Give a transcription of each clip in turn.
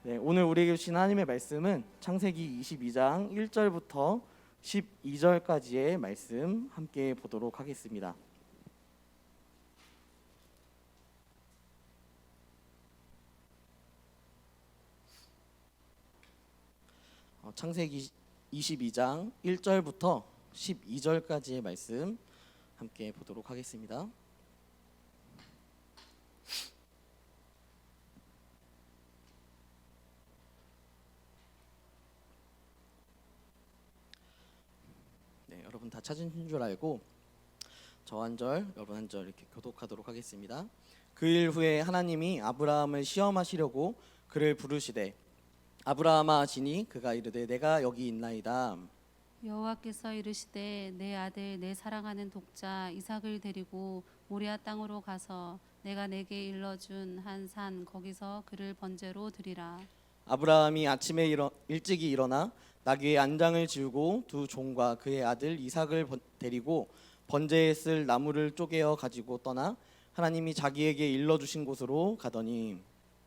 네, 오늘 우리에게 주신 하나님의 말씀은 창세기 22장 1절부터 12절까지의 말씀 함께 보도록 하겠습니다. 창세기 22장 1절부터 12절까지의 말씀 함께 보도록 하겠습니다. 네, 여러분 다 찾으신 줄 알고 저 한 절, 여러분 한 절 이렇게 교독하도록 하겠습니다. 그 일 후에 하나님이 아브라함을 시험하시려고 그를 부르시되 아브라함아 하시니 그가 이르되 내가 여기 있나이다. 여호와께서 이르시되 내 아들 내 사랑하는 독자 이삭을 데리고 모리아 땅으로 가서 내가 내게 일러준 한 산 거기서 그를 번제로 드리라. 아브라함이 아침에 일찍이 일어나 나귀의 안장을 지우고 두 종과 그의 아들 이삭을 데리고 번제에 쓸 나무를 쪼개어 가지고 떠나 하나님이 자기에게 일러주신 곳으로 가더니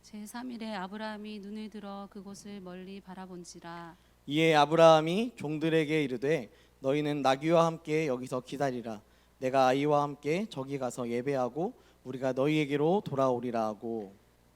제3일에 아브라함이 눈을 들어 그곳을 멀리 바라본지라. 이에 아브라함이 종들에게 이르되 너희는 나귀와 함께 여기서 기다리라. 내가 아이와 함께 저기 가서 예배하고 우리가 너희에게로 돌아오리라 하고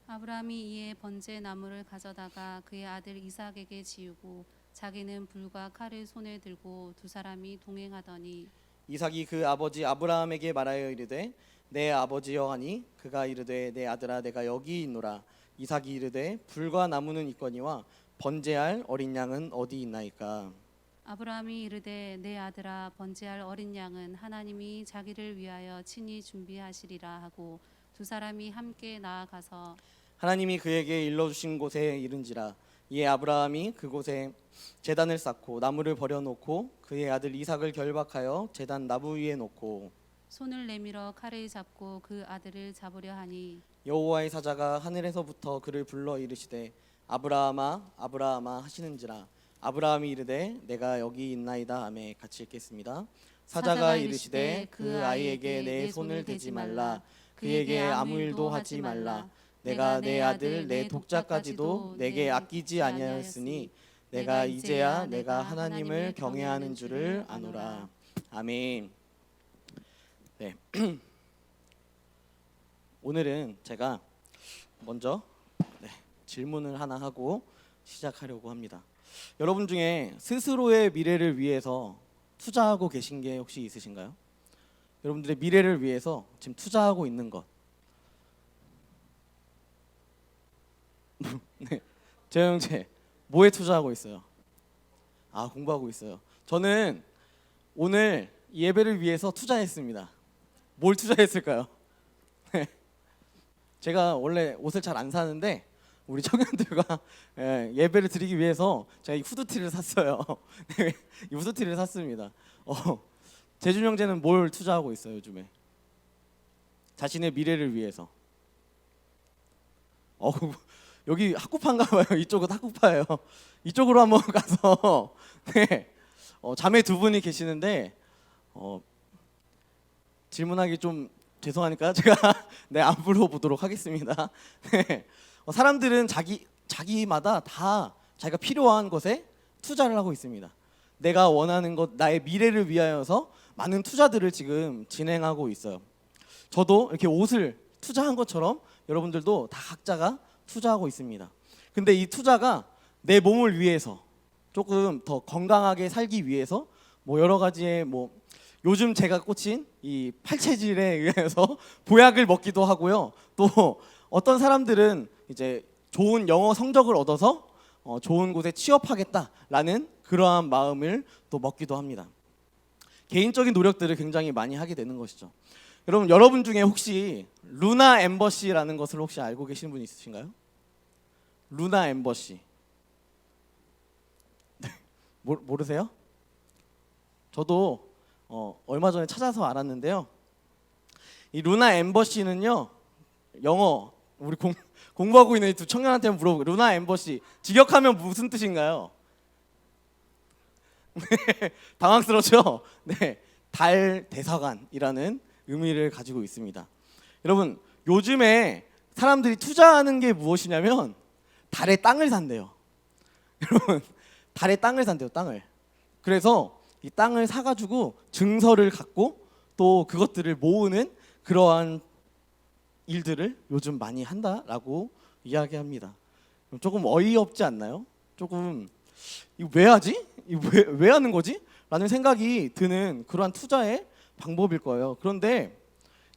아브라함이 이에 번제 나무를 가져다가 그의 아들 이삭에게 지우고 자기는 불과 칼을 손에 들고 두 사람이 동행하더니 이삭이 그 아버지 아브라함에게 말하여 이르되 내 아버지여 하니 그가 이르되 내 아들아 내가 여기 있노라. 이삭이 이르되 불과 나무는 있거니와 번제할 어린 양은 어디 있나이까. 아브라함이 이르되 내 아들아 번제할 어린 양은 하나님이 자기를 위하여 친히 준비하시리라 하고 두 사람이 함께 나아가서 하나님이 그에게 일러주신 곳에 이른지라. 이에 아브라함이 그곳에 제단을 쌓고 나무를 버려놓고 그의 아들 이삭을 결박하여 제단 나무 위에 놓고 손을 내밀어 칼을 잡고 그 아들을 잡으려 하니 여호와의 사자가 하늘에서부터 그를 불러 이르시되 아브라함아 아브라함아 하시는지라. 아브라함이 이르되 내가 여기 있나이다 하매 같이 읽겠습니다. 사자가 이르시되 그 아이에게 내 손을 대지 말라. 그에게 아무 일도 하지 말라. 내가 내 아들 내 독자까지도 내게 아끼지 아니하였으니 내가 이제야 내가 하나님을 경외하는 줄을 아노라. 아멘. 네. 오늘은 제가 먼저 질문을 하나 하고 시작하려고 합니다. 여러분 중에 스스로의 미래를 위해서 투자하고 계신 게 혹시 있으신가요? 여러분들의 미래를 위해서 지금 투자하고 있는 것. 네, 제 형제 뭐에 투자하고 있어요? 아, 공부하고 있어요. 저는 오늘 예배를 위해서 투자했습니다. 뭘 투자했을까요? 네, 제가 원래 옷을 잘 안 사는데 우리 청년들과 예배를 드리기 위해서 제가 이 후드티를 샀어요. 네, 이 후드티를 샀습니다. 재준 형제는 뭘 투자하고 있어요 요즘에? 자신의 미래를 위해서. 여기 학구파인가 봐요. 이쪽은 학구파예요. 이쪽으로 한번 가서 네, 자매 두 분이 계시는데 질문하기 좀 죄송하니까 제가 네, 안 물어보도록 하겠습니다. 네, 사람들은 자기마다 다 자기가 필요한 것에 투자를 하고 있습니다. 내가 원하는 것, 나의 미래를 위하여서 많은 투자들을 지금 진행하고 있어요. 저도 이렇게 옷을 투자한 것처럼 여러분들도 다 각자가 투자하고 있습니다. 근데 이 투자가 내 몸을 위해서 조금 더 건강하게 살기 위해서 뭐 여러 가지의 요즘 제가 꽂힌 이 팔체질에 의해서 보약을 먹기도 하고요. 또 어떤 사람들은 이제 좋은 영어 성적을 얻어서 좋은 곳에 취업하겠다라는 그러한 마음을 또 먹기도 합니다. 개인적인 노력들을 굉장히 많이 하게 되는 것이죠. 여러분 중에 혹시 루나 엠버시라는 것을 혹시 알고 계시는 분 있으신가요? 루나 엠버시. 모르세요? 저도 얼마 전에 찾아서 알았는데요. 이 루나 엠버시는요, 영어 우리 공부하고 있는 이 두 청년한테 물어보고 루나 엠버시 직역하면 무슨 뜻인가요? 네, 당황스럽죠? 네, 달 대사관이라는 의미를 가지고 있습니다. 여러분 요즘에 사람들이 투자하는 게 무엇이냐면 달에 땅을 산대요. 여러분, 달에 땅을 산대요, 땅을. 그래서 이 땅을 사가지고 증서를 갖고 또 그것들을 모으는 그러한 일들을 요즘 많이 한다라고 이야기합니다. 조금 어이없지 않나요? 조금 이거 왜 하지? 이거 왜 하는 거지? 라는 생각이 드는 그러한 투자의 방법일 거예요. 그런데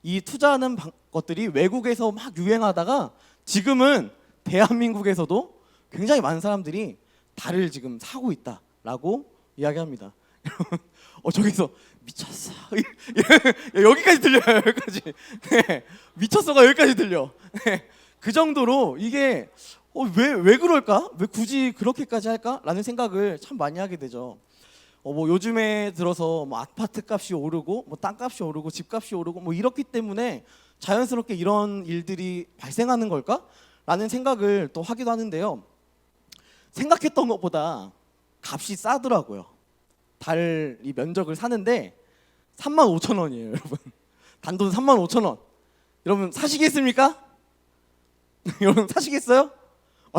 이 투자하는 것들이 외국에서 막 유행하다가 지금은 대한민국에서도 굉장히 많은 사람들이 달을 지금 사고 있다라고 이야기합니다. 저기서 미쳤어. 여기까지 들려요. 여기까지. 네, 미쳤어가 여기까지 들려. 네, 그 정도로 이게 왜 그럴까? 왜 굳이 그렇게까지 할까?라는 생각을 참 많이 하게 되죠. 뭐 요즘에 들어서 뭐 아파트 값이 오르고 뭐 땅값이 오르고 집값이 오르고 뭐 이렇기 때문에 자연스럽게 이런 일들이 발생하는 걸까?라는 생각을 또 하기도 하는데요. 생각했던 것보다 값이 싸더라고요. 달 이 면적을 사는데 35,000원이에요, 여러분. 단돈 35,000원. 여러분 사시겠습니까? 여러분 사시겠어요?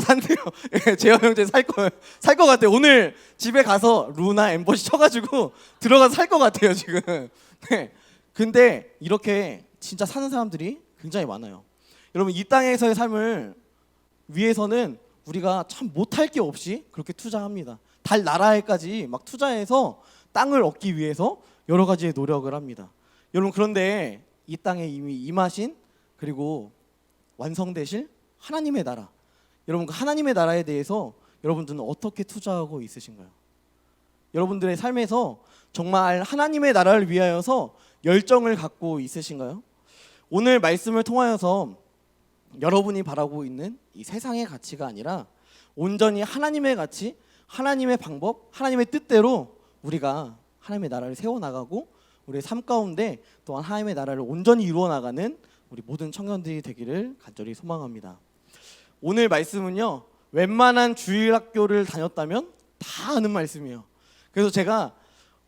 산대요. 예, 재현 형제 살 것 같아요. 오늘 집에 가서 루나 엠버시 쳐가지고 들어가서 살 것 같아요 지금. 네. 근데 이렇게 진짜 사는 사람들이 굉장히 많아요. 여러분 이 땅에서의 삶을 위해서는 우리가 참 못할 게 없이 그렇게 투자합니다. 달 나라에까지 막 투자해서 땅을 얻기 위해서 여러 가지의 노력을 합니다. 여러분 그런데 이 땅에 이미 임하신 그리고 완성되실 하나님의 나라, 여러분 그 하나님의 나라에 대해서 여러분들은 어떻게 투자하고 있으신가요? 여러분들의 삶에서 정말 하나님의 나라를 위하여서 열정을 갖고 있으신가요? 오늘 말씀을 통하여서 여러분이 바라고 있는 이 세상의 가치가 아니라 온전히 하나님의 가치, 하나님의 방법, 하나님의 뜻대로 우리가 하나님의 나라를 세워나가고 우리의 삶 가운데 또한 하나님의 나라를 온전히 이루어나가는 우리 모든 청년들이 되기를 간절히 소망합니다. 오늘 말씀은요, 웬만한 주일학교를 다녔다면 다 아는 말씀이에요. 그래서 제가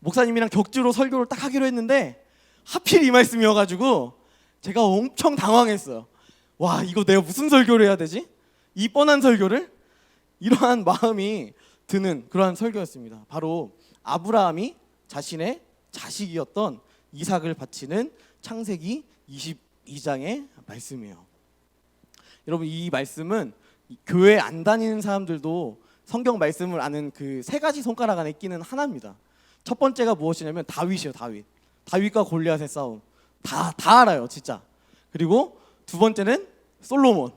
목사님이랑 격주로 설교를 딱 하기로 했는데 하필 이 말씀이어가지고 제가 엄청 당황했어요. 와, 이거 내가 무슨 설교를 해야 되지? 이 뻔한 설교를? 이러한 마음이 드는 그러한 설교였습니다. 바로 아브라함이 자신의 자식이었던 이삭을 바치는 창세기 22장의 말씀이에요. 여러분 이 말씀은 교회 안 다니는 사람들도 성경 말씀을 아는 그 세 가지 손가락 안에 끼는 하나입니다. 첫 번째가 무엇이냐면 다윗이에요. 다윗과 골리앗의 싸움 다 알아요 진짜. 그리고 두 번째는 솔로몬.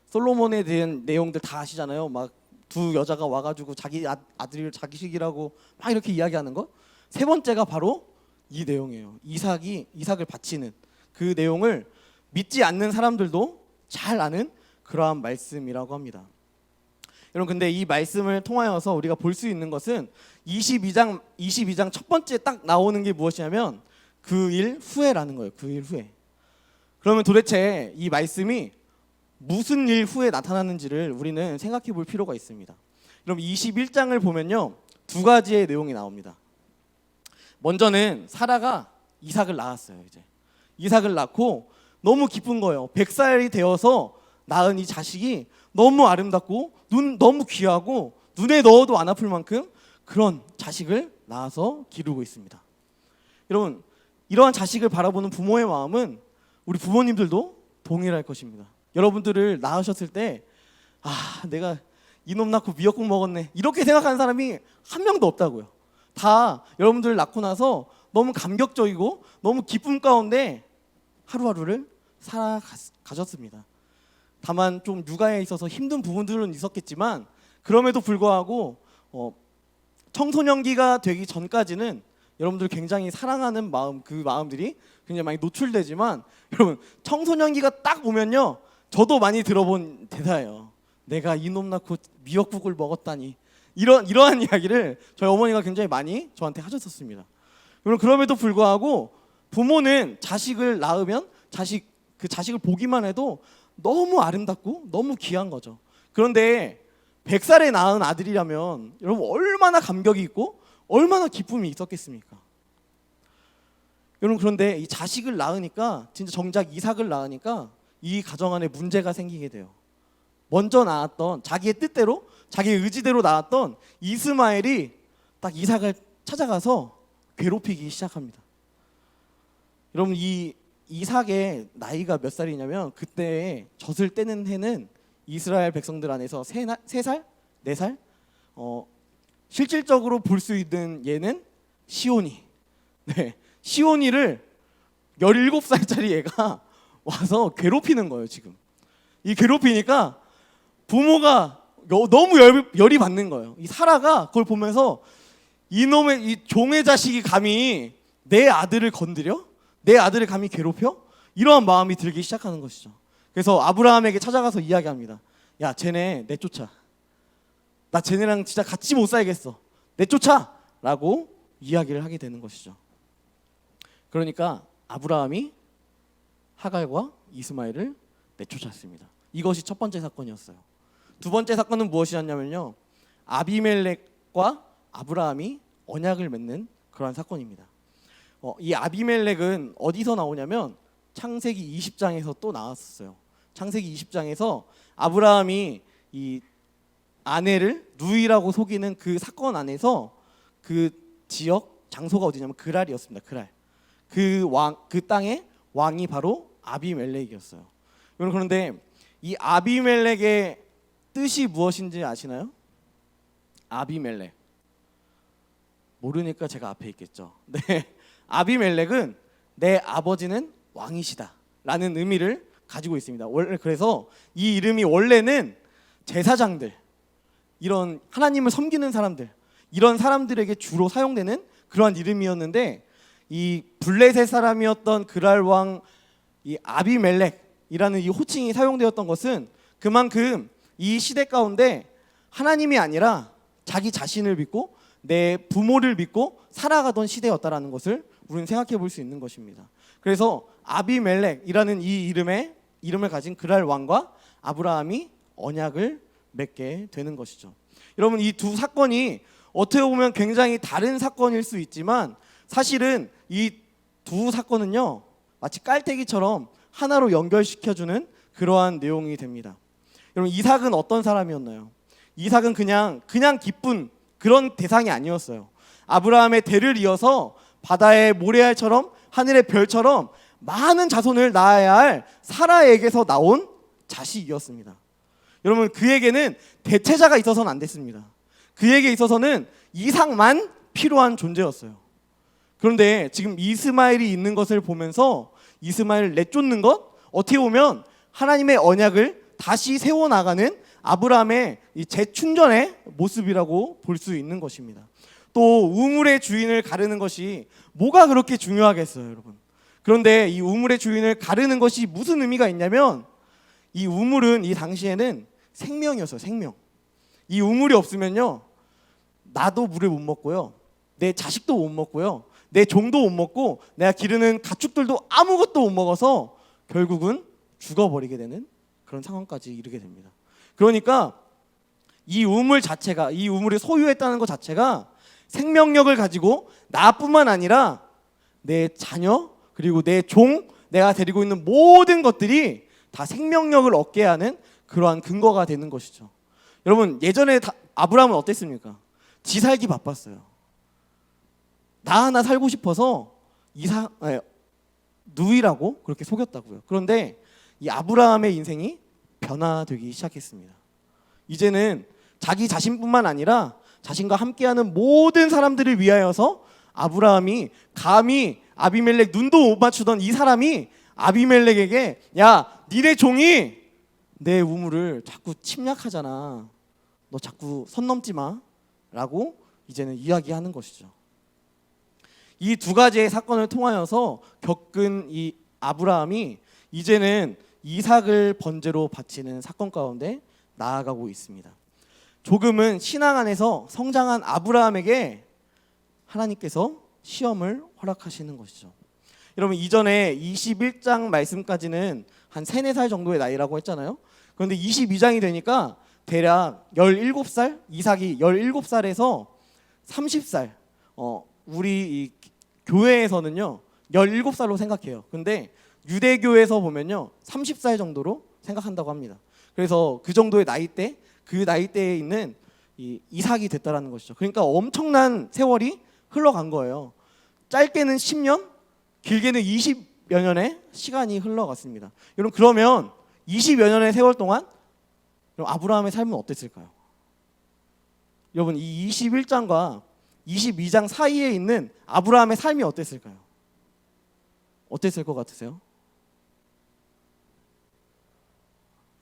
솔로몬에 대한 내용들 다 아시잖아요. 막 두 여자가 와가지고 자기 아들을 자기식이라고 막 이렇게 이야기하는 거. 세 번째가 바로 이 내용이에요. 이삭을 바치는 그 내용을 믿지 않는 사람들도 잘 아는 그러한 말씀이라고 합니다. 여러분 근데 이 말씀을 통하여서 우리가 볼 수 있는 것은 22장 첫 번째 딱 나오는 게 무엇이냐면 그 일 후에라는 거예요. 그 일 후에. 그러면 도대체 이 말씀이 무슨 일 후에 나타나는지를 우리는 생각해 볼 필요가 있습니다. 여러분 21장을 보면요, 두 가지의 내용이 나옵니다. 먼저는 사라가 이삭을 낳았어요. 이삭을 낳고 너무 기쁜 거예요. 100살이 되어서 낳은 이 자식이 너무 아름답고 너무 귀하고 눈에 넣어도 안 아플 만큼 그런 자식을 낳아서 기르고 있습니다. 여러분 이러한 자식을 바라보는 부모의 마음은 우리 부모님들도 동일할 것입니다. 여러분들을 낳으셨을 때 내가 이놈 낳고 미역국 먹었네 이렇게 생각하는 사람이 한 명도 없다고요. 다 여러분들 낳고 나서 너무 감격적이고 너무 기쁨 가운데 하루하루를 살아가셨습니다. 다만 좀 육아에 있어서 힘든 부분들은 있었겠지만 그럼에도 불구하고 청소년기가 되기 전까지는 여러분들 굉장히 사랑하는 마음, 그 마음들이 굉장히 많이 노출되지만 여러분 청소년기가 딱 오면요, 저도 많이 들어본 대사예요. 내가 이놈 낳고 미역국을 먹었다니. 이러한 이야기를 저희 어머니가 굉장히 많이 저한테 하셨었습니다. 여러분 그럼에도 불구하고 부모는 자식을 낳으면 그 자식을 보기만 해도 너무 아름답고 너무 귀한 거죠. 그런데 100살에 낳은 아들이라면 여러분 얼마나 감격이 있고 얼마나 기쁨이 있었겠습니까? 여러분 그런데 이 자식을 낳으니까 진짜 정작 이삭을 낳으니까 이 가정 안에 문제가 생기게 돼요. 먼저 낳았던 자기의 뜻대로 자기의 의지대로 낳았던 이스마엘이 딱 이삭을 찾아가서 괴롭히기 시작합니다. 여러분 이 이삭의 나이가 몇 살이냐면 그때 젖을 떼는 해는 이스라엘 백성들 안에서 3살? 4살? 실질적으로 볼 수 있는 얘는 시온이. 네, 시온이를 17살짜리 얘가 와서 괴롭히는 거예요 지금. 이 괴롭히니까 부모가 너무 열이 받는 거예요. 이 사라가 그걸 보면서 이놈의 이 종의 자식이 감히 내 아들을 건드려? 내 아들을 감히 괴롭혀? 이러한 마음이 들기 시작하는 것이죠. 그래서 아브라함에게 찾아가서 이야기합니다. 야, 쟤네 내쫓아. 나 쟤네랑 진짜 같이 못 살겠어. 내쫓아! 라고 이야기를 하게 되는 것이죠. 그러니까 아브라함이 하갈과 이스마엘을 내쫓았습니다. 이것이 첫 번째 사건이었어요. 두 번째 사건은 무엇이었냐면요, 아비멜렉과 아브라함이 언약을 맺는 그러한 사건입니다. 이 아비멜렉은 어디서 나오냐면 창세기 20장에서 또 나왔었어요. 창세기 20장에서 아브라함이 이 아내를 누이라고 속이는 그 사건 안에서 그 지역 장소가 어디냐면 그랄이었습니다. 그랄. 그 땅의 왕이 바로 아비멜렉이었어요. 여러분, 그런데 이 아비멜렉의 뜻이 무엇인지 아시나요? 아비멜렉. 모르니까 제가 앞에 있겠죠. 네. 아비멜렉은 내 아버지는 왕이시다 라는 의미를 가지고 있습니다. 원래 그래서 이 이름이 원래는 제사장들, 이런 하나님을 섬기는 사람들, 이런 사람들에게 주로 사용되는 그러한 이름이었는데, 이 블레셋 사람이었던 그랄 왕 이 아비멜렉이라는 이 호칭이 사용되었던 것은 그만큼 이 시대 가운데 하나님이 아니라 자기 자신을 믿고 내 부모를 믿고 살아가던 시대였다라는 것을 우리는 생각해 볼 수 있는 것입니다. 그래서 아비멜렉이라는 이 이름을 가진 그랄 왕과 아브라함이 언약을 맺게 되는 것이죠. 여러분, 이 두 사건이 어떻게 보면 굉장히 다른 사건일 수 있지만 사실은 이 두 사건은요, 마치 깔때기처럼 하나로 연결시켜주는 그러한 내용이 됩니다. 여러분, 이삭은 어떤 사람이었나요? 이삭은 그냥 기쁜 그런 대상이 아니었어요. 아브라함의 대를 이어서 바다의 모래알처럼 하늘의 별처럼 많은 자손을 낳아야 할 사라에게서 나온 자식이었습니다. 여러분, 그에게는 대체자가 있어서는 안 됐습니다. 그에게 있어서는 이삭만 필요한 존재였어요. 그런데 지금 이스마엘이 있는 것을 보면서 이스마엘을 내쫓는 것, 어떻게 보면 하나님의 언약을 다시 세워나가는 아브라함의 이 재충전의 모습이라고 볼 수 있는 것입니다. 또 우물의 주인을 가르는 것이 뭐가 그렇게 중요하겠어요, 여러분. 그런데 이 우물의 주인을 가르는 것이 무슨 의미가 있냐면, 이 우물은 이 당시에는 생명이었어요. 생명. 이 우물이 없으면요, 나도 물을 못 먹고요, 내 자식도 못 먹고요, 내 종도 못 먹고 내가 기르는 가축들도 아무것도 못 먹어서 결국은 죽어버리게 되는 그런 상황까지 이르게 됩니다. 그러니까 이 우물 자체가, 이 우물을 소유했다는 것 자체가 생명력을 가지고 나뿐만 아니라 내 자녀, 그리고 내 종, 내가 데리고 있는 모든 것들이 다 생명력을 얻게 하는 그러한 근거가 되는 것이죠. 여러분, 예전에 아브라함은 어땠습니까? 지 살기 바빴어요. 나 하나 살고 싶어서 누이라고 그렇게 속였다고요. 그런데 이 아브라함의 인생이 변화되기 시작했습니다. 이제는 자기 자신뿐만 아니라 자신과 함께하는 모든 사람들을 위하여서 아브라함이 감히 아비멜렉 눈도 못 맞추던 이 사람이 아비멜렉에게, 야, 니네 종이 내 우물을 자꾸 침략하잖아, 너 자꾸 선 넘지 마 라고 이제는 이야기하는 것이죠. 이 두 가지의 사건을 통하여서 겪은 이 아브라함이 이제는 이삭을 번제로 바치는 사건 가운데 나아가고 있습니다. 조금은 신앙 안에서 성장한 아브라함에게 하나님께서 시험을 허락하시는 것이죠. 여러분, 이전에 21장 말씀까지는 한 3, 4살 정도의 나이라고 했잖아요. 그런데 22장이 되니까 대략 17살, 이삭이 17살에서 30살, 우리 이 교회에서는요 17살로 생각해요. 근데 유대교에서 보면요 30살 정도로 생각한다고 합니다. 그래서 그 정도의 나이대, 그 나이대에 있는 이 이삭이 됐다라는 것이죠. 그러니까 엄청난 세월이 흘러간 거예요. 짧게는 10년, 길게는 20여 년의 시간이 흘러갔습니다. 여러분, 그러면 20여 년의 세월 동안 그럼 아브라함의 삶은 어땠을까요? 여러분, 이 21장과 22장 사이에 있는 아브라함의 삶이 어땠을까요? 어땠을 것 같으세요?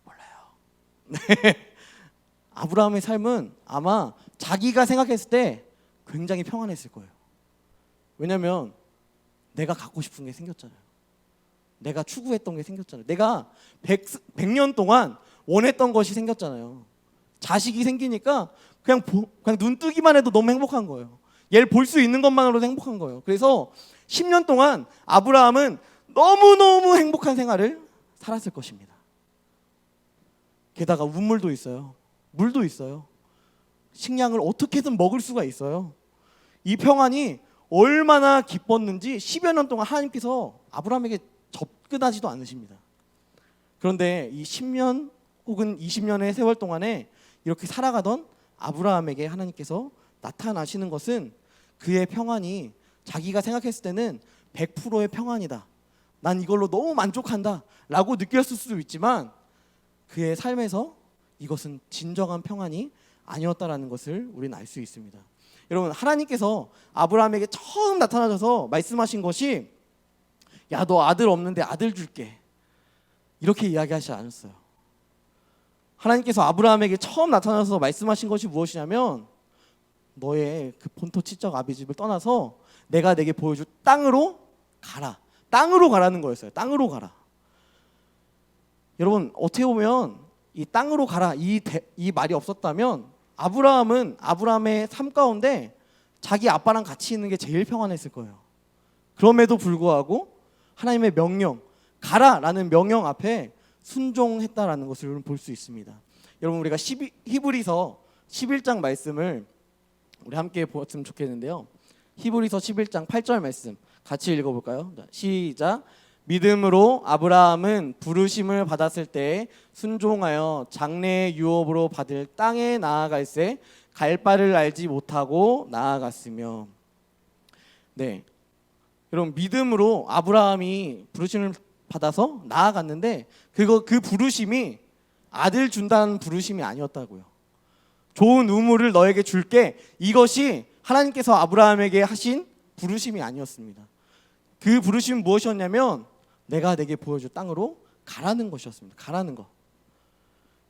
몰라요. 아브라함의 삶은 아마 자기가 생각했을 때 굉장히 평안했을 거예요. 왜냐하면 내가 갖고 싶은 게 생겼잖아요. 내가 추구했던 게 생겼잖아요. 내가 100년 동안 원했던 것이 생겼잖아요. 자식이 생기니까 그냥 눈 뜨기만 해도 너무 행복한 거예요. 얘를 볼 수 있는 것만으로도 행복한 거예요. 그래서 10년 동안 아브라함은 너무너무 행복한 생활을 살았을 것입니다. 게다가 우물도 있어요. 물도 있어요. 식량을 어떻게든 먹을 수가 있어요. 이 평안이 얼마나 기뻤는지 10여 년 동안 하나님께서 아브라함에게 접근하지도 않으십니다. 그런데 이 10년 혹은 20년의 세월 동안에 이렇게 살아가던 아브라함에게 하나님께서 나타나시는 것은 그의 평안이 자기가 생각했을 때는 100%의 평안이다. 난 이걸로 너무 만족한다 라고 느꼈을 수도 있지만 그의 삶에서 이것은 진정한 평안이 아니었다라는 것을 우리는 알 수 있습니다. 여러분, 하나님께서 아브라함에게 처음 나타나셔서 말씀하신 것이 야, 너 아들 없는데 아들 줄게, 이렇게 이야기하지 않았어요. 하나님께서 아브라함에게 처음 나타나서 말씀하신 것이 무엇이냐면 너의 그 본토 친척 아비 집을 떠나서 내가 내게 보여줄 땅으로 가라. 땅으로 가라는 거였어요. 땅으로 가라. 여러분, 어떻게 보면 이 땅으로 가라 이 말이 없었다면 아브라함의 삶 가운데 자기 아빠랑 같이 있는 게 제일 평안했을 거예요. 그럼에도 불구하고 하나님의 명령, 가라라는 명령 앞에 순종했다라는 것을 볼 수 있습니다. 여러분, 우리가 히브리서 11장 말씀을 우리 함께 보았으면 좋겠는데요. 히브리서 11장 8절 말씀 같이 읽어볼까요? 시작. 믿음으로 아브라함은 부르심을 받았을 때 순종하여 장래의 유업으로 받을 땅에 나아갈새 갈 바를 알지 못하고 나아갔으며. 네, 여러분, 믿음으로 아브라함이 부르심을 받아서 나아갔는데 그 부르심이 아들 준다는 부르심이 아니었다고요. 좋은 우물을 너에게 줄게, 이것이 하나님께서 아브라함에게 하신 부르심이 아니었습니다. 그 부르심은 무엇이었냐면 내가 내게 보여줄 땅으로 가라는 것이었습니다. 가라는 것.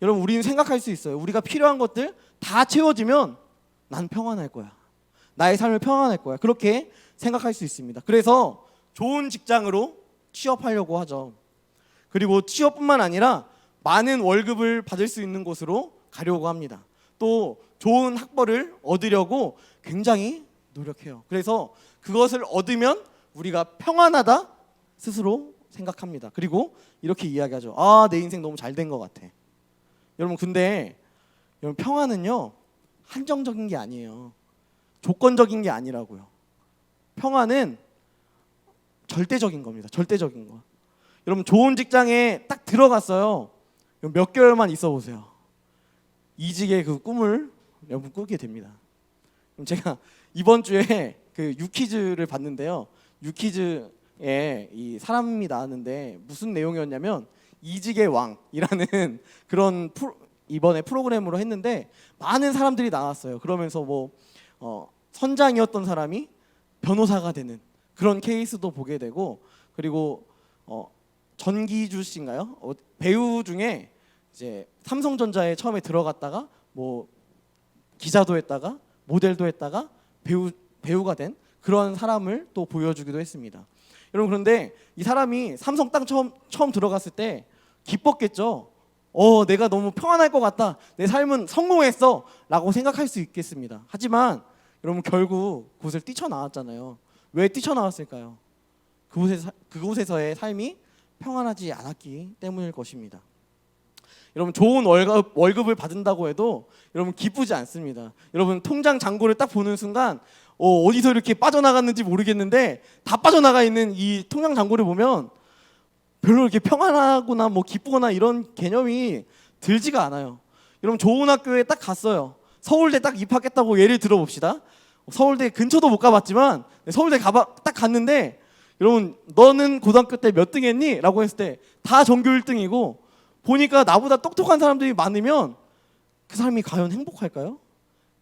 여러분, 우리는 생각할 수 있어요. 우리가 필요한 것들 다 채워지면 난 평안할 거야. 나의 삶을 평안할 거야. 그렇게 생각할 수 있습니다. 그래서 좋은 직장으로 취업하려고 하죠. 그리고 취업뿐만 아니라 많은 월급을 받을 수 있는 곳으로 가려고 합니다. 또 좋은 학벌을 얻으려고 굉장히 노력해요. 그래서 그것을 얻으면 우리가 평안하다 스스로 생각합니다. 그리고 이렇게 이야기하죠. 아, 내 인생 너무 잘 된 것 같아. 여러분, 근데 여러분, 평안은요 한정적인 게 아니에요. 조건적인 게 아니라고요. 평안은 절대적인 겁니다. 절대적인 거. 여러분, 좋은 직장에 딱 들어갔어요. 몇 개월만 있어 보세요. 이직의 그 꿈을 여러분 꾸게 됩니다. 그럼 제가 이번 주에 그 유퀴즈를 봤는데요. 유퀴즈에 이 사람이 나왔는데 무슨 내용이었냐면 이직의 왕이라는 그런 이번에 프로그램으로 했는데 많은 사람들이 나왔어요. 그러면서 뭐 선장이었던 사람이 변호사가 되는 그런 케이스도 보게 되고, 그리고 전기주 씨인가요? 배우 중에 이제 삼성전자에 처음에 들어갔다가 뭐 기자도 했다가 모델도 했다가 배우가 된 그런 사람을 또 보여주기도 했습니다. 여러분, 그런데 이 사람이 삼성 땅 처음 들어갔을 때 기뻤겠죠. 내가 너무 평안할 것 같다. 내 삶은 성공했어 라고 생각할 수 있겠습니다. 하지만 여러분, 결국 그곳을 뛰쳐나왔잖아요. 왜 뛰쳐나왔을까요? 그곳에서의 삶이 평안하지 않았기 때문일 것입니다. 여러분, 좋은 월급을 받는다고 해도 여러분 기쁘지 않습니다. 여러분, 통장 잔고를 딱 보는 순간 어디서 이렇게 빠져나갔는지 모르겠는데 다 빠져나가 있는 이 통장 잔고를 보면 별로 이렇게 평안하거나 뭐 기쁘거나 이런 개념이 들지가 않아요. 여러분 좋은 학교에 딱 갔어요. 서울대 딱 입학했다고 예를 들어봅시다. 서울대 근처도 못 가봤지만 서울대 딱 갔는데 여러분 너는 고등학교 때 몇 등 했니? 라고 했을 때 다 전교 1등이고 보니까 나보다 똑똑한 사람들이 많으면 그 사람이 과연 행복할까요?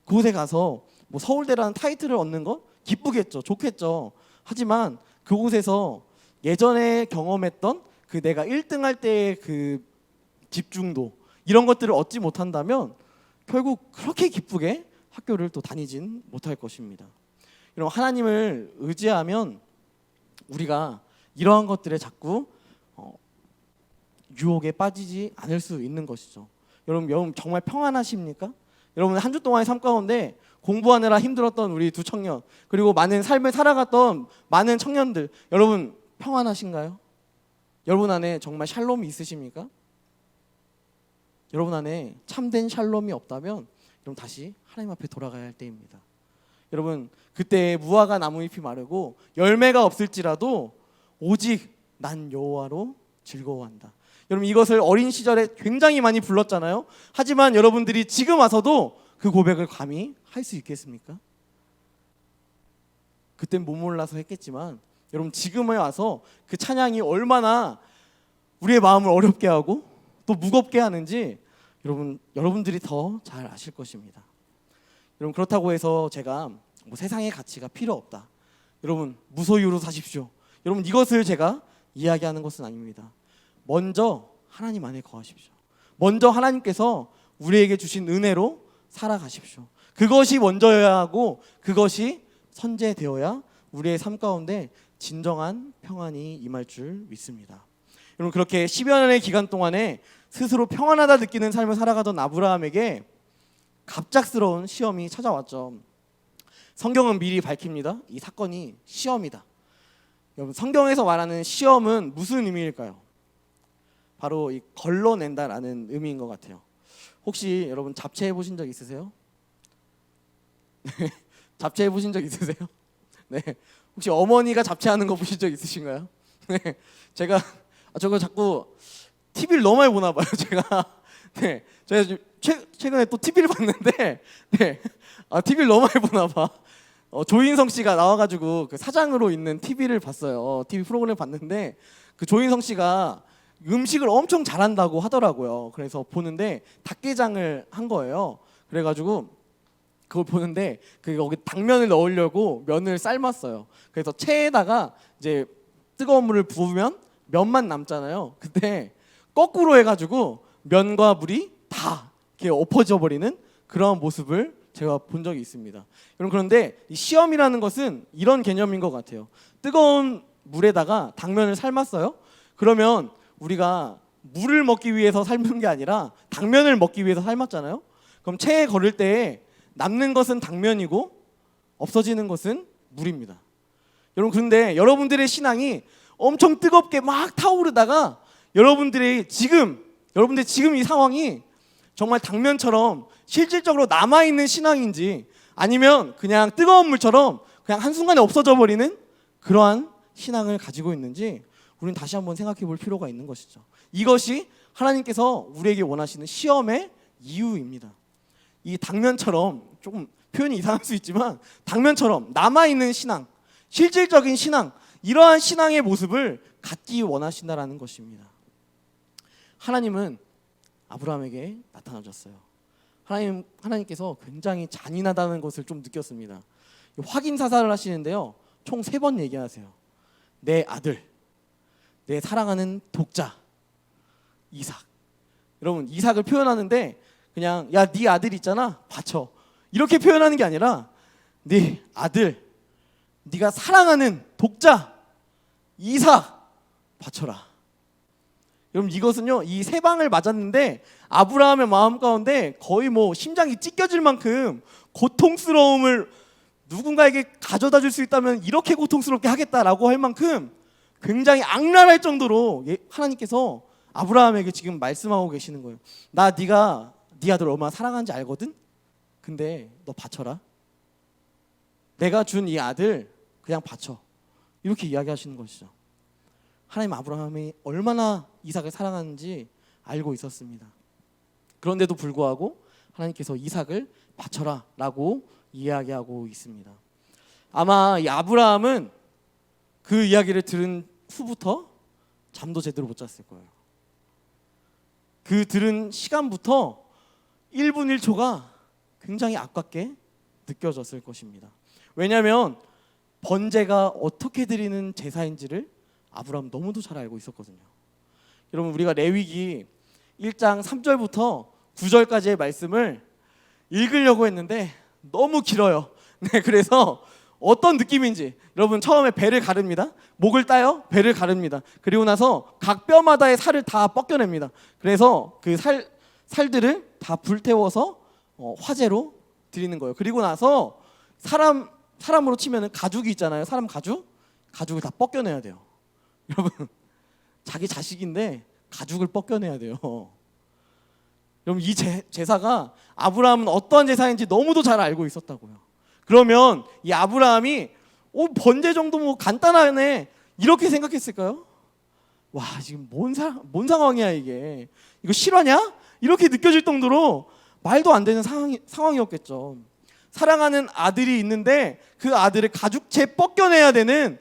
그곳에 가서 뭐 서울대라는 타이틀을 얻는 거 기쁘겠죠. 좋겠죠. 하지만 그곳에서 예전에 경험했던 그 내가 1등 할 때의 그 집중도 이런 것들을 얻지 못한다면 결국 그렇게 기쁘게 학교를 또 다니진 못할 것입니다. 여러분 하나님을 의지하면 우리가 이러한 것들에 자꾸 유혹에 빠지지 않을 수 있는 것이죠. 여러분 정말 평안하십니까? 여러분 한 주 동안의 삶 가운데 공부하느라 힘들었던 우리 두 청년 그리고 많은 삶을 살아갔던 많은 청년들 여러분 평안하신가요? 여러분 안에 정말 샬롬이 있으십니까? 여러분 안에 참된 샬롬이 없다면 여러분 다시 하나님 앞에 돌아가야 할 때입니다. 여러분 그때 무화과 나무잎이 마르고 열매가 없을지라도 오직 난 여호와로 즐거워한다. 여러분 이것을 어린 시절에 굉장히 많이 불렀잖아요. 하지만 여러분들이 지금 와서도 그 고백을 감히 할 수 있겠습니까? 그땐 못 몰라서 했겠지만 여러분 지금에 와서 그 찬양이 얼마나 우리의 마음을 어렵게 하고 또 무겁게 하는지 여러분들이 더 잘 아실 것입니다. 여러분 그렇다고 해서 제가 뭐 세상의 가치가 필요 없다. 여러분 무소유로 사십시오. 여러분 이것을 제가 이야기하는 것은 아닙니다. 먼저 하나님 안에 거하십시오. 먼저 하나님께서 우리에게 주신 은혜로 살아가십시오. 그것이 먼저여야 하고 그것이 선제되어야 우리의 삶 가운데 진정한 평안이 임할 줄 믿습니다. 여러분 그렇게 10여 년의 기간 동안에 스스로 평안하다 느끼는 삶을 살아가던 아브라함에게 갑작스러운 시험이 찾아왔죠. 성경은 미리 밝힙니다. 이 사건이 시험이다. 여러분 성경에서 말하는 시험은 무슨 의미일까요? 바로 이 걸러낸다라는 의미인 것 같아요. 혹시 여러분 잡채해 보신 적 있으세요? 잡채해 보신 적 있으세요? 네. 혹시 어머니가 잡채하는 거 보신 적 있으신가요? 네. 저거 자꾸 TV를 너무 많이 보나 봐요. 제가 최근에 또 TV를 봤는데 TV를 너무 많이 보나 봐. 조인성 씨가 나와가지고 그 사장으로 있는 TV를 봤어요. TV 프로그램을 봤는데 그 조인성 씨가 음식을 엄청 잘한다고 하더라고요. 그래서 보는데 닭게장을 한 거예요. 그래가지고 그걸 보는데 거기 당면을 넣으려고 면을 삶았어요. 그래서 체에다가 이제 뜨거운 물을 부으면 면만 남잖아요. 그때 거꾸로 해가지고 면과 물이 다 이렇게 엎어져 버리는 그런 모습을 제가 본 적이 있습니다. 여러분 그런데 이 시험이라는 것은 이런 개념인 것 같아요. 뜨거운 물에다가 당면을 삶았어요. 그러면 우리가 물을 먹기 위해서 삶은 게 아니라 당면을 먹기 위해서 삶았잖아요. 그럼 체에 걸을 때 남는 것은 당면이고 없어지는 것은 물입니다. 여러분 그런데 여러분들의 신앙이 엄청 뜨겁게 막 타오르다가 여러분들이 지금 이 상황이 정말 당면처럼 실질적으로 남아있는 신앙인지 아니면 그냥 뜨거운 물처럼 그냥 한순간에 없어져 버리는 그러한 신앙을 가지고 있는지 우리는 다시 한번 생각해 볼 필요가 있는 것이죠. 이것이 하나님께서 우리에게 원하시는 시험의 이유입니다. 이 당면처럼 조금 표현이 이상할 수 있지만 당면처럼 남아있는 신앙, 실질적인 신앙, 이러한 신앙의 모습을 갖기 원하신다라는 것입니다. 하나님은 아브라함에게 나타나셨어요. 하나님께서 굉장히 잔인하다는 것을 좀 느꼈습니다. 확인 사살을 하시는데요. 총 3번 얘기하세요. 내 아들, 내 사랑하는 독자 이삭. 여러분 이삭을 표현하는데 그냥 야 네 아들 있잖아 바쳐 이렇게 표현하는 게 아니라 네 아들, 네가 사랑하는 독자 이삭 바쳐라. 여러분 이것은요 이 3방을 맞았는데 아브라함의 마음 가운데 거의 뭐 심장이 찢겨질 만큼 고통스러움을 누군가에게 가져다 줄 수 있다면 이렇게 고통스럽게 하겠다라고 할 만큼 굉장히 악랄할 정도로 하나님께서 아브라함에게 지금 말씀하고 계시는 거예요. 네가 네 아들 얼마나 사랑하는지 알거든? 근데 너 바쳐라. 내가 준 이 아들 그냥 바쳐. 이렇게 이야기하시는 것이죠. 하나님 아브라함이 얼마나 이삭을 사랑하는지 알고 있었습니다. 그런데도 불구하고 하나님께서 이삭을 바쳐라라고 이야기하고 있습니다. 아마 이 아브라함은 그 이야기를 들은 후부터 잠도 제대로 못 잤을 거예요. 그 들은 시간부터 1분 1초가 굉장히 아깝게 느껴졌을 것입니다. 왜냐하면 번제가 어떻게 드리는 제사인지를 아브라함 너무도 잘 알고 있었거든요. 여러분, 우리가 레위기 1장 3절부터 9절까지의 말씀을 읽으려고 했는데 너무 길어요. 네, 그래서 어떤 느낌인지 여러분, 처음에 배를 가릅니다. 목을 따요. 배를 가릅니다. 그리고 나서 각 뼈마다의 살을 다 벗겨냅니다. 그래서 그 살들을 다 불태워서 화제로 드리는 거예요. 그리고 나서 사람으로 치면은 가죽이 있잖아요. 사람 가죽을 다 벗겨내야 돼요. 여러분, 자기 자식인데 가죽을 벗겨내야 돼요. 여러분, 이 제사가 아브라함은 어떤 제사인지 너무도 잘 알고 있었다고요. 그러면 이 아브라함이 번제 정도 뭐 간단하네 이렇게 생각했을까요? 와, 지금 뭔 상황이야 이게? 이거 실화냐? 이렇게 느껴질 정도로 말도 안 되는 상황이었겠죠. 사랑하는 아들이 있는데 그 아들을 가죽채 벗겨내야 되는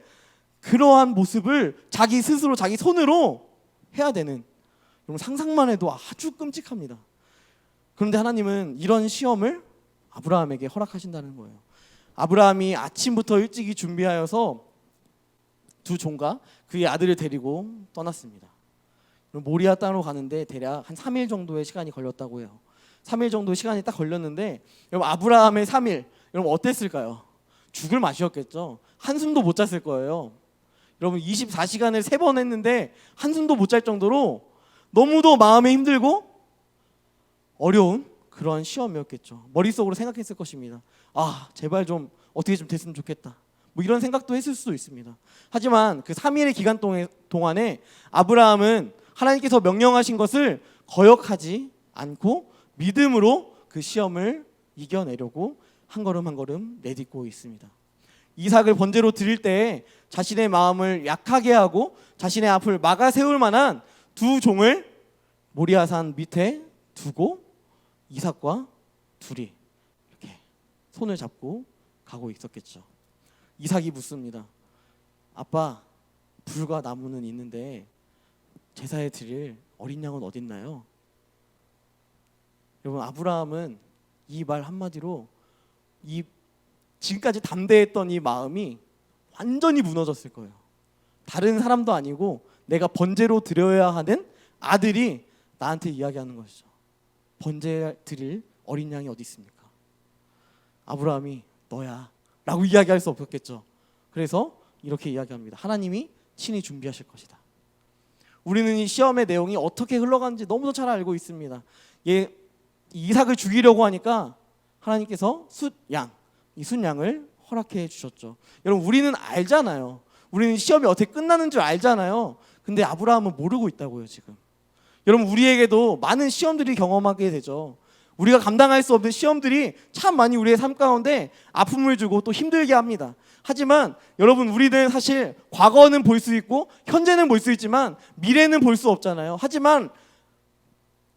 그러한 모습을 자기 스스로 자기 손으로 해야 되는, 여러분 상상만 해도 아주 끔찍합니다. 그런데 하나님은 이런 시험을 아브라함에게 허락하신다는 거예요. 아브라함이 아침부터 일찍이 준비하여서 두 종과 그의 아들을 데리고 떠났습니다. 모리아 땅으로 가는데 대략 한 3일 정도의 시간이 걸렸다고 해요. 3일 정도의 시간이 딱 걸렸는데, 여러분 아브라함의 3일, 여러분 어땠을까요? 죽을 맛이었겠죠. 한숨도 못 잤을 거예요. 여러분 24시간을 3번 했는데 한숨도 못 잘 정도로 너무도 마음에 힘들고 어려운 그러한 시험이었겠죠. 머릿속으로 생각했을 것입니다. 아, 제발 좀 어떻게 좀 됐으면 좋겠다, 뭐 이런 생각도 했을 수도 있습니다. 하지만 그 3일의 기간 동안에 아브라함은 하나님께서 명령하신 것을 거역하지 않고 믿음으로 그 시험을 이겨내려고 한 걸음 한 걸음 내딛고 있습니다. 이삭을 번제로 드릴 때 자신의 마음을 약하게 하고 자신의 앞을 막아 세울 만한 두 종을 모리아산 밑에 두고 이삭과 둘이 이렇게 손을 잡고 가고 있었겠죠. 이삭이 묻습니다. 아빠, 불과 나무는 있는데 제사에 드릴 어린 양은 어딨나요? 여러분, 아브라함은 이 말 한마디로 이 지금까지 담대했던 이 마음이 완전히 무너졌을 거예요. 다른 사람도 아니고 내가 번제로 드려야 하는 아들이 나한테 이야기하는 것이죠. 번제 드릴 어린 양이 어디 있습니까? 아브라함이 너야 라고 이야기할 수 없었겠죠. 그래서 이렇게 이야기합니다. 하나님이 친히 준비하실 것이다. 우리는 이 시험의 내용이 어떻게 흘러가는지 너무도 잘 알고 있습니다. 이삭을 죽이려고 하니까 하나님께서 이 숫양을 허락해 주셨죠. 여러분, 우리는 알잖아요. 우리는 시험이 어떻게 끝나는 줄 알잖아요. 근데 아브라함은 모르고 있다고요, 지금. 여러분, 우리에게도 많은 시험들이 경험하게 되죠. 우리가 감당할 수 없는 시험들이 참 많이 우리의 삶 가운데 아픔을 주고 또 힘들게 합니다. 하지만 여러분, 우리는 사실 과거는 볼 수 있고 현재는 볼 수 있지만 미래는 볼 수 없잖아요. 하지만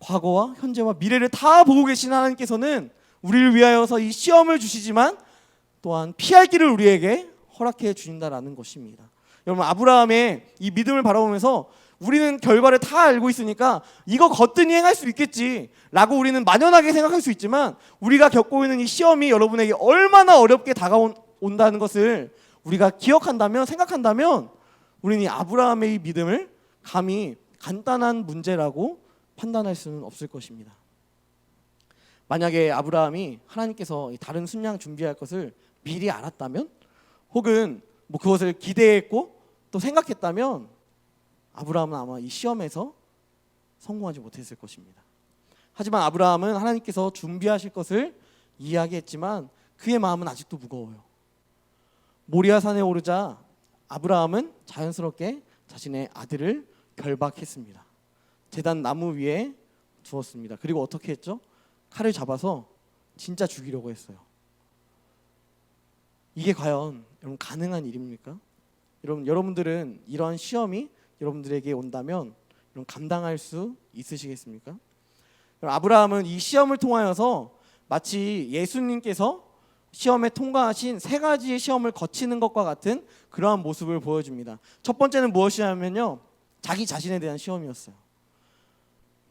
과거와 현재와 미래를 다 보고 계신 하나님께서는 우리를 위하여서 이 시험을 주시지만 또한 피할 길을 우리에게 허락해 주신다라는 것입니다. 여러분, 아브라함의 이 믿음을 바라보면서 우리는 결과를 다 알고 있으니까 이거 거뜬히 행할 수 있겠지 라고 우리는 만연하게 생각할 수 있지만, 우리가 겪고 있는 이 시험이 여러분에게 얼마나 어렵게 다가온다는 것을 우리가 기억한다면, 생각한다면, 우리는 이 아브라함의 이 믿음을 감히 간단한 문제라고 판단할 수는 없을 것입니다. 만약에 아브라함이 하나님께서 다른 순양 준비할 것을 미리 알았다면, 혹은 뭐 그것을 기대했고 또 생각했다면, 아브라함은 아마 이 시험에서 성공하지 못했을 것입니다. 하지만 아브라함은 하나님께서 준비하실 것을 이야기했지만 그의 마음은 아직도 무거워요. 모리아산에 오르자 아브라함은 자연스럽게 자신의 아들을 결박했습니다. 제단 나무 위에 두었습니다. 그리고 어떻게 했죠? 칼을 잡아서 진짜 죽이려고 했어요. 이게 과연 여러분 가능한 일입니까? 여러분들은 이러한 시험이 여러분들에게 온다면 여러분 감당할 수 있으시겠습니까? 아브라함은 이 시험을 통하여서 마치 예수님께서 시험에 통과하신 세 가지의 시험을 거치는 것과 같은 그러한 모습을 보여줍니다. 첫 번째는 무엇이냐면요, 자기 자신에 대한 시험이었어요.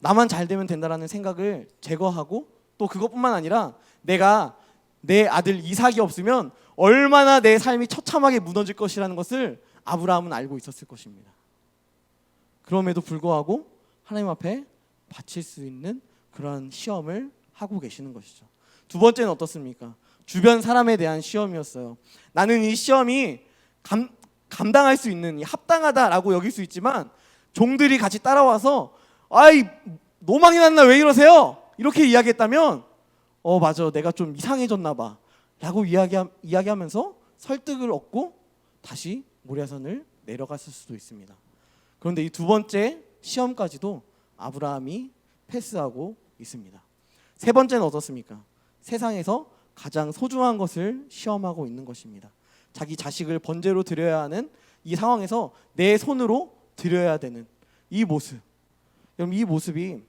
나만 잘 되면 된다라는 생각을 제거하고, 또 그것뿐만 아니라 내가 내 아들 이삭이 없으면 얼마나 내 삶이 처참하게 무너질 것이라는 것을 아브라함은 알고 있었을 것입니다. 그럼에도 불구하고 하나님 앞에 바칠 수 있는 그런 시험을 하고 계시는 것이죠. 두 번째는 어떻습니까? 주변 사람에 대한 시험이었어요. 나는 이 시험이 감당할 수 있는, 합당하다라고 여길 수 있지만 종들이 같이 따라와서 아이 노망이 났나 왜 이러세요? 이렇게 이야기했다면 맞아, 내가 좀 이상해졌나 봐 라고 이야기하면서 설득을 얻고 다시 모리아산을 내려갔을 수도 있습니다. 그런데 이 두 번째 시험까지도 아브라함이 패스하고 있습니다. 세 번째는 어떻습니까? 세상에서 가장 소중한 것을 시험하고 있는 것입니다. 자기 자식을 번제로 드려야 하는 이 상황에서 내 손으로 드려야 되는 이 모습. 그럼 이 모습이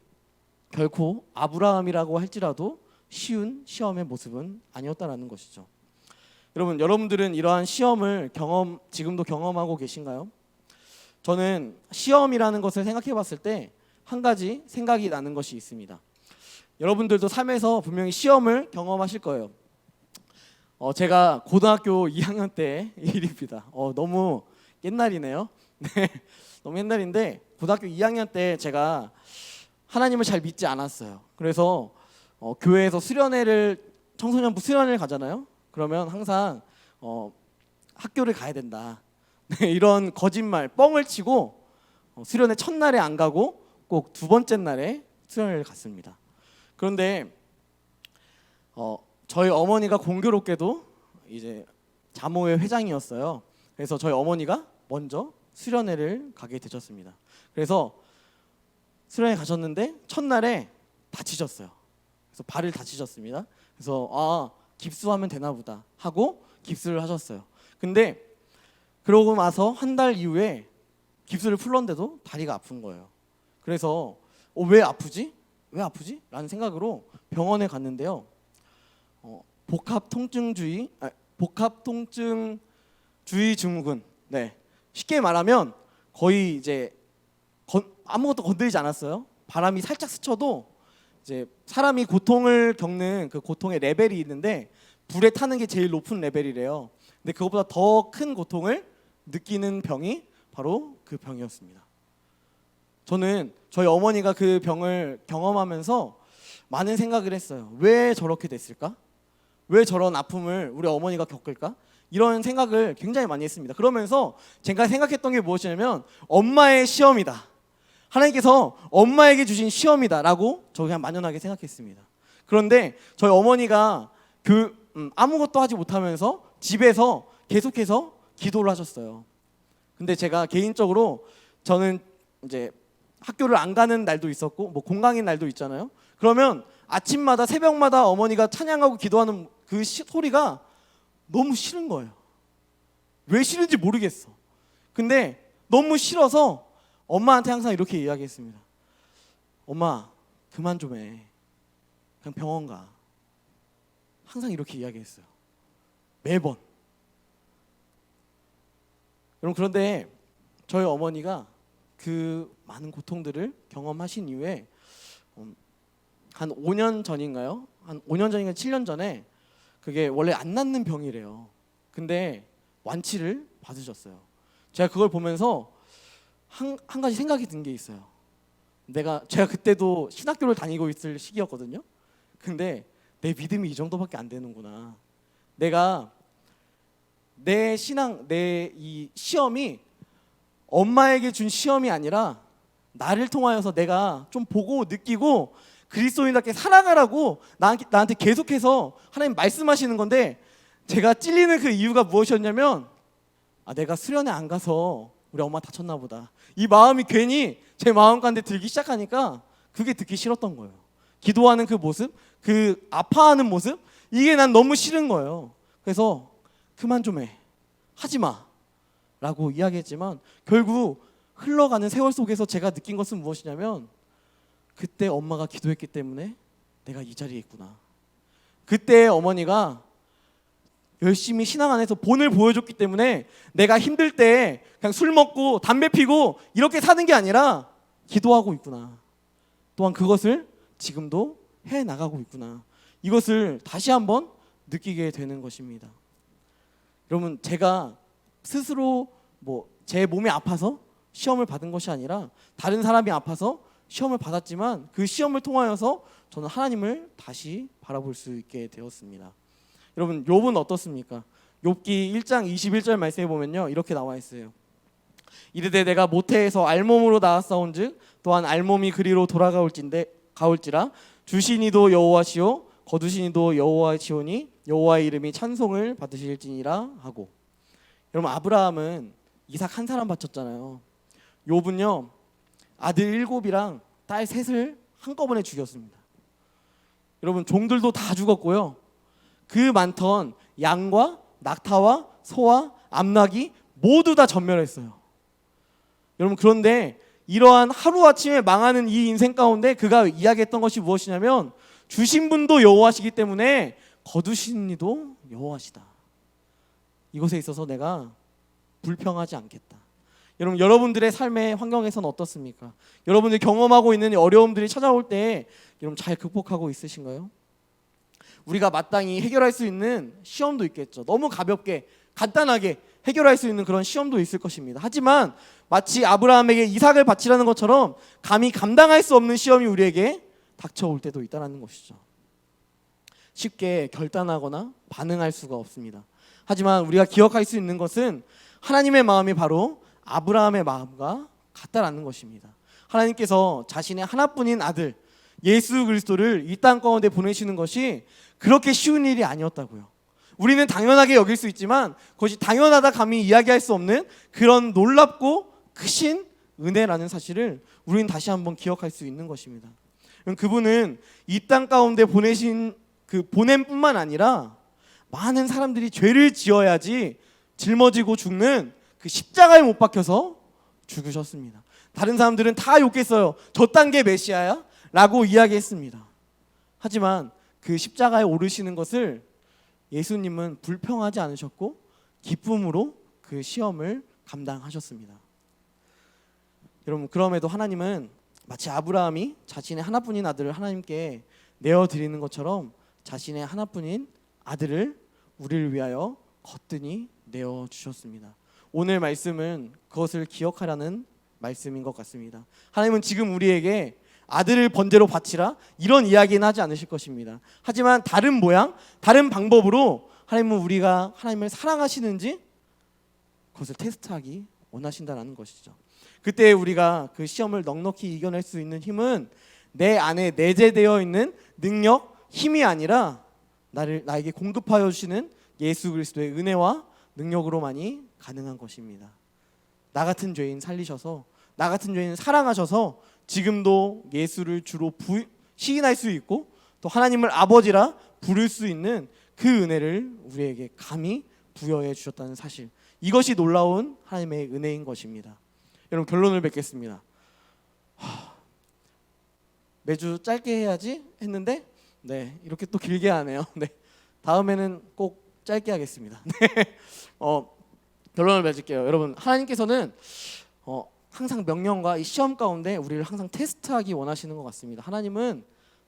결코 아브라함이라고 할지라도 쉬운 시험의 모습은 아니었다라는 것이죠. 여러분들은 이러한 시험을 지금도 경험하고 계신가요? 저는 시험이라는 것을 생각해 봤을 때 한 가지 생각이 나는 것이 있습니다. 여러분들도 삶에서 분명히 시험을 경험하실 거예요. 제가 고등학교 2학년 때 일입니다. 너무 옛날이네요. 네, 너무 옛날인데 고등학교 2학년 때 제가 하나님을 잘 믿지 않았어요. 그래서 교회에서 청소년부 수련회를 가잖아요. 그러면 항상 학교를 가야 된다. 네, 이런 거짓말, 뻥을 치고 수련회 첫날에 안 가고 꼭 두 번째 날에 수련회를 갔습니다. 그런데 저희 어머니가 공교롭게도 이제 자모회 회장이었어요. 그래서 저희 어머니가 먼저 수련회를 가게 되셨습니다. 그래서 수련회 가셨는데 첫날에 다치셨어요. 그래서 발을 다치셨습니다. 그래서 깁스하면 되나 보다 하고 깁스를 하셨어요. 근데 그러고 나서 한 달 이후에 깁스를 풀었는데도 다리가 아픈 거예요. 그래서 왜 아프지? 왜 아프지? 라는 생각으로 병원에 갔는데요. 복합통증주의 증후군. 네. 쉽게 말하면 거의 이제 아무것도 건드리지 않았어요. 바람이 살짝 스쳐도 이제 사람이 고통을 겪는 그 고통의 레벨이 있는데 불에 타는 게 제일 높은 레벨이래요. 근데 그것보다 더 큰 고통을 느끼는 병이 바로 그 병이었습니다. 저는 저희 어머니가 그 병을 경험하면서 많은 생각을 했어요. 왜 저렇게 됐을까? 왜 저런 아픔을 우리 어머니가 겪을까? 이런 생각을 굉장히 많이 했습니다. 그러면서 제가 생각했던 게 무엇이냐면 엄마의 시험이다. 하나님께서 엄마에게 주신 시험이다 라고 저 그냥 만연하게 생각했습니다. 그런데 저희 어머니가 아무것도 하지 못하면서 집에서 계속해서 기도를 하셨어요. 근데 제가 개인적으로 저는 이제 학교를 안 가는 날도 있었고 뭐 공강인 날도 있잖아요. 그러면 아침마다 새벽마다 어머니가 찬양하고 기도하는 그 소리가 너무 싫은 거예요. 왜 싫은지 모르겠어. 근데 너무 싫어서 엄마한테 항상 이렇게 이야기했습니다. 엄마 그만 좀 해. 그냥 병원 가. 항상 이렇게 이야기했어요. 매번. 여러분 그런데 저희 어머니가 그 많은 고통들을 경험하신 이후에 한 5년 전인가요? 한 5년 전인가 7년 전에 그게 원래 안 낫는 병이래요. 근데 완치를 받으셨어요. 제가 그걸 보면서 한 가지 생각이 든 게 있어요. 제가 그때도 신학교를 다니고 있을 시기였거든요. 근데 내 믿음이 이 정도밖에 안 되는구나. 내가 내 이 시험이 엄마에게 준 시험이 아니라 나를 통하여서 내가 좀 보고 느끼고 그리스도인답게 살아가라고 나한테 계속해서 하나님 말씀하시는 건데, 제가 찔리는 그 이유가 무엇이었냐면 내가 수련회 안 가서 우리 엄마 다쳤나 보다. 이 마음이 괜히 제 마음 가운데 들기 시작하니까 그게 듣기 싫었던 거예요. 기도하는 그 모습, 그 아파하는 모습, 이게 난 너무 싫은 거예요. 그래서 그만 좀 해. 하지 마. 라고 이야기했지만 결국 흘러가는 세월 속에서 제가 느낀 것은 무엇이냐면 그때 엄마가 기도했기 때문에 내가 이 자리에 있구나. 그때 어머니가 열심히 신앙 안에서 본을 보여줬기 때문에 내가 힘들 때 그냥 술 먹고 담배 피고 이렇게 사는 게 아니라 기도하고 있구나. 또한 그것을 지금도 해 나가고 있구나. 이것을 다시 한번 느끼게 되는 것입니다. 여러분, 제가 스스로 제 몸이 아파서 시험을 받은 것이 아니라 다른 사람이 아파서 시험을 받았지만 그 시험을 통하여서 저는 하나님을 다시 바라볼 수 있게 되었습니다. 여러분, 욥은 어떻습니까? 욥기 1장 21절 말씀에 보면요, 이렇게 나와 있어요. 이르되 내가 모태에서 알몸으로 나왔사온즉 또한 알몸이 그리로 돌아가올지라 주시니도 여호와시오 거두시니도 여호와시오니 여호와의 이름이 찬송을 받으실지니라 하고. 여러분, 아브라함은 이삭 한 사람 바쳤잖아요. 욥은요, 아들 7이랑 딸 3을 한꺼번에 죽였습니다. 여러분, 종들도 다 죽었고요. 그 많던 양과 낙타와 소와 암낙이 모두 다 전멸했어요. 여러분, 그런데 이러한 하루아침에 망하는 이 인생 가운데 그가 이야기했던 것이 무엇이냐면 주신 분도 여호와시기 때문에 거두신 이도 여호와시다. 이것에 있어서 내가 불평하지 않겠다. 여러분, 여러분들의 삶의 환경에서는 어떻습니까? 여러분들이 경험하고 있는 어려움들이 찾아올 때 여러분 잘 극복하고 있으신가요? 우리가 마땅히 해결할 수 있는 시험도 있겠죠. 너무 가볍게 간단하게 해결할 수 있는 그런 시험도 있을 것입니다. 하지만 마치 아브라함에게 이삭을 바치라는 것처럼 감히 감당할 수 없는 시험이 우리에게 닥쳐올 때도 있다는 것이죠. 쉽게 결단하거나 반응할 수가 없습니다. 하지만 우리가 기억할 수 있는 것은 하나님의 마음이 바로 아브라함의 마음과 같다라는 것입니다. 하나님께서 자신의 하나뿐인 아들 예수 그리스도를 이 땅 가운데 보내시는 것이 그렇게 쉬운 일이 아니었다고요. 우리는 당연하게 여길 수 있지만 그것이 당연하다 감히 이야기할 수 없는 그런 놀랍고 크신 은혜라는 사실을 우리는 다시 한번 기억할 수 있는 것입니다. 그분은 이 땅 가운데 보내신 그 보냄뿐만 아니라 많은 사람들이 죄를 지어야지 짊어지고 죽는 그 십자가에 못 박혀서 죽으셨습니다. 다른 사람들은 다 욕했어요. 저딴 게 메시아야? 라고 이야기했습니다. 하지만 그 십자가에 오르시는 것을 예수님은 불평하지 않으셨고 기쁨으로 그 시험을 감당하셨습니다. 여러분, 그럼에도 하나님은 마치 아브라함이 자신의 하나뿐인 아들을 하나님께 내어드리는 것처럼 자신의 하나뿐인 아들을 우리를 위하여 거뜬히 내어주셨습니다. 오늘 말씀은 그것을 기억하라는 말씀인 것 같습니다. 하나님은 지금 우리에게 아들을 번제로 바치라 이런 이야기는 하지 않으실 것입니다. 하지만 다른 모양, 다른 방법으로 하나님은 우리가 하나님을 사랑하시는지 그것을 테스트하기 원하신다는 것이죠. 그때 우리가 그 시험을 넉넉히 이겨낼 수 있는 힘은 내 안에 내재되어 있는 능력, 힘이 아니라 나에게 공급하여 주시는 예수 그리스도의 은혜와 능력으로만이 가능한 것입니다. 나 같은 죄인 살리셔서, 나 같은 죄인 사랑하셔서 지금도 예수를 주로 시인할 수 있고 또 하나님을 아버지라 부를 수 있는 그 은혜를 우리에게 감히 부여해 주셨다는 사실, 이것이 놀라운 하나님의 은혜인 것입니다. 여러분, 결론을 맺겠습니다. 매주 짧게 해야지 했는데 이렇게 또 길게 하네요. 다음에는 꼭 짧게 하겠습니다. 결론을 맺을게요. 여러분, 하나님께서는 항상 명령과 이 시험 가운데 우리를 항상 테스트하기 원하시는 것 같습니다. 하나님은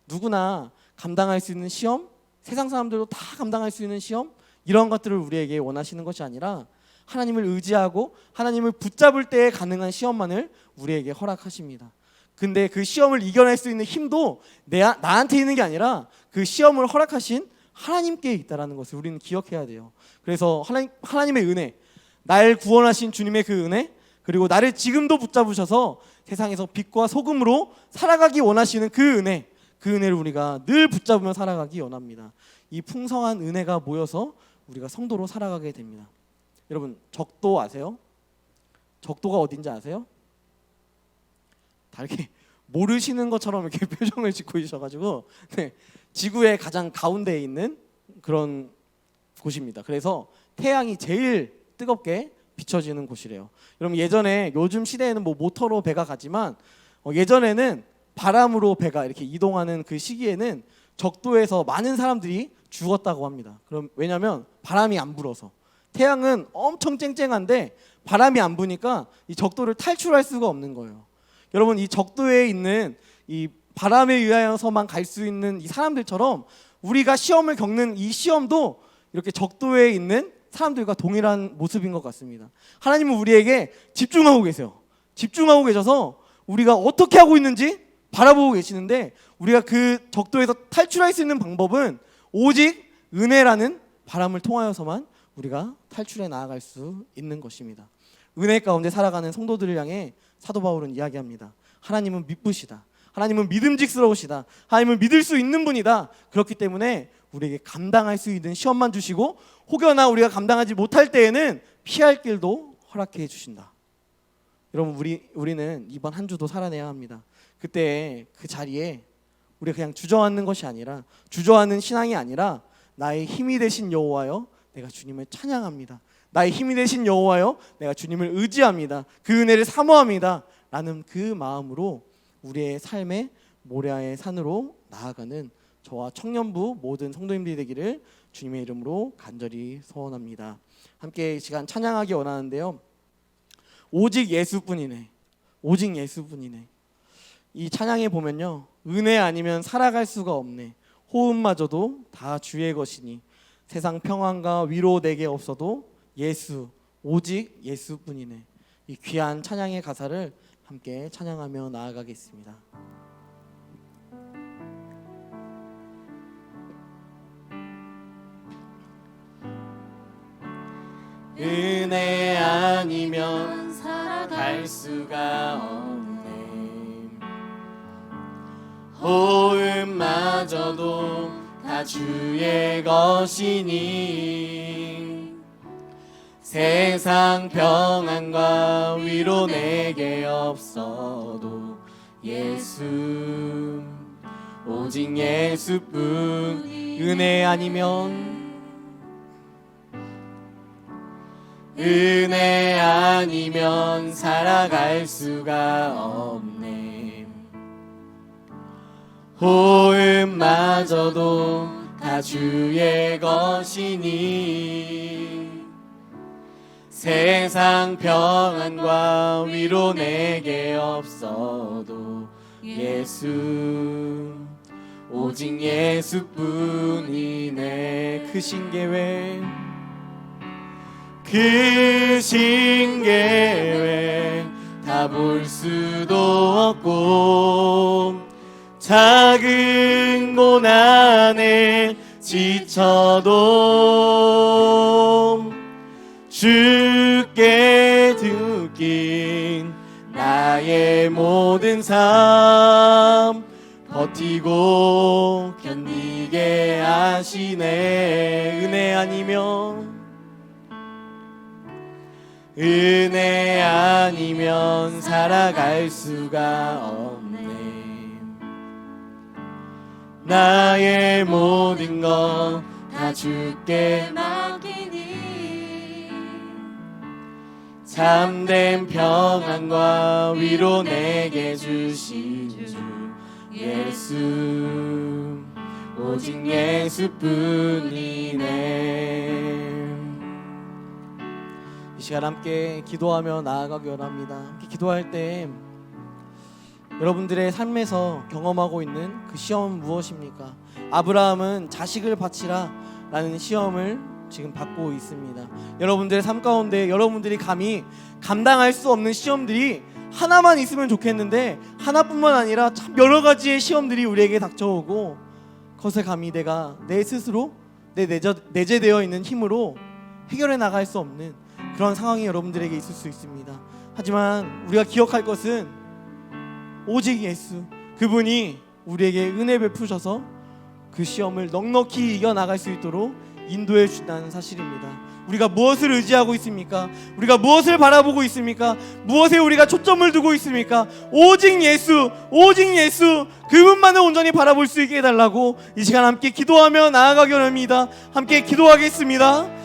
누구나 감당할 수 있는 시험, 세상 사람들도 다 감당할 수 있는 시험, 이런 것들을 우리에게 원하시는 것이 아니라 하나님을 의지하고 하나님을 붙잡을 때에 가능한 시험만을 우리에게 허락하십니다. 근데 그 시험을 이겨낼 수 있는 힘도 나한테 있는 게 아니라 그 시험을 허락하신 하나님께 있다는 것을 우리는 기억해야 돼요. 그래서 하나님의 은혜, 날 구원하신 주님의 그 은혜, 그리고 나를 지금도 붙잡으셔서 세상에서 빛과 소금으로 살아가기 원하시는 그 은혜, 그 은혜를 우리가 늘 붙잡으며 살아가기 원합니다. 이 풍성한 은혜가 모여서 우리가 성도로 살아가게 됩니다. 여러분, 적도 아세요? 적도가 어딘지 아세요? 다 이렇게 모르시는 것처럼 이렇게 표정을 짓고 있어가지고 지구의 가장 가운데에 있는 그런 곳입니다. 그래서 태양이 제일 뜨겁게 비춰지는 곳이래요. 여러분, 요즘 시대에는 모터로 배가 가지만 예전에는 바람으로 배가 이렇게 이동하는 그 시기에는 적도에서 많은 사람들이 죽었다고 합니다. 그럼 왜냐하면 바람이 안 불어서. 태양은 엄청 쨍쨍한데 바람이 안 부니까 이 적도를 탈출할 수가 없는 거예요. 여러분, 이 적도에 있는 이 바람에 의하여서만 갈 수 있는 이 사람들처럼 우리가 시험을 겪는 이 시험도 이렇게 적도에 있는 사람들과 동일한 모습인 것 같습니다. 하나님은 우리에게 집중하고 계세요. 집중하고 계셔서 우리가 어떻게 하고 있는지 바라보고 계시는데, 우리가 그 적도에서 탈출할 수 있는 방법은 오직 은혜라는 바람을 통하여서만 우리가 탈출해 나아갈 수 있는 것입니다. 은혜 가운데 살아가는 성도들을 향해 사도 바울은 이야기합니다. 하나님은 미쁘시다. 하나님은 믿음직스러우시다. 하나님은 믿을 수 있는 분이다. 그렇기 때문에 우리에게 감당할 수 있는 시험만 주시고, 혹여나 우리가 감당하지 못할 때에는 피할 길도 허락해 주신다. 여러분, 우리는 이번 한 주도 살아내야 합니다. 그때 그 자리에 우리가 그냥 주저앉는 것이 아니라, 주저앉는 신앙이 아니라, 나의 힘이 되신 여호와여, 내가 주님을 찬양합니다. 나의 힘이 되신 여호와여, 내가 주님을 의지합니다. 그 은혜를 사모합니다. 라는 그 마음으로 우리의 삶의 모리아의 산으로 나아가는 저와 청년부 모든 성도님들이 되기를 주님의 이름으로 간절히 소원합니다. 함께 이 시간 찬양하기 원하는데요. 오직 예수뿐이네. 오직 예수뿐이네. 이 찬양에 보면요, 은혜 아니면 살아갈 수가 없네. 호흡마저도 다 주의 것이니 세상 평안과 위로 내게 없어도 예수, 오직 예수뿐이네. 이 귀한 찬양의 가사를 함께 찬양하며 나아가겠습니다. 은혜 아니면 살아갈 수가 없네. 호흡마저도 다 주의 것이니 세상 평안과 위로 내게 없어도 예수, 오직 예수뿐. 은혜 아니면, 은혜 아니면 살아갈 수가 없네. 호흡마저도 다 주의 것이니 세상 평안과 위로 내게 없어도 예수, 오직 예수뿐이네. 크신 계획, 크신 계획 다 볼 수도 없고, 작은 고난에 지쳐도 주께 맡긴 나의 모든 삶 버티고 견디게 하시네. 은혜 아니면 살아갈 수가 없네. 나의 모든 것 다 주께 맡기니 참된 평안과 위로 내게 주신 주 예수, 오직 예수뿐이네. 이 시간 함께 기도하며 나아가기 원합니다. 함께 기도할 때 여러분들의 삶에서 경험하고 있는 그 시험은 무엇입니까? 아브라함은 자식을 바치라 라는 시험을 지금 받고 있습니다. 여러분들의 삶 가운데 여러분들이 감히 감당할 수 없는 시험들이 하나만 있으면 좋겠는데 하나뿐만 아니라 참 여러 가지의 시험들이 우리에게 닥쳐오고 그것을 감히 내가 내 스스로 내재되어 있는 힘으로 해결해 나갈 수 없는 그런 상황이 여러분들에게 있을 수 있습니다. 하지만 우리가 기억할 것은 오직 예수, 그분이 우리에게 은혜 베푸셔서 그 시험을 넉넉히 이겨나갈 수 있도록 인도해 주신다는 사실입니다. 우리가 무엇을 의지하고 있습니까? 우리가 무엇을 바라보고 있습니까? 무엇에 우리가 초점을 두고 있습니까? 오직 예수, 오직 예수, 그분만을 온전히 바라볼 수 있게 해달라고 이 시간 함께 기도하며 나아가기 원합니다. 함께 기도하겠습니다.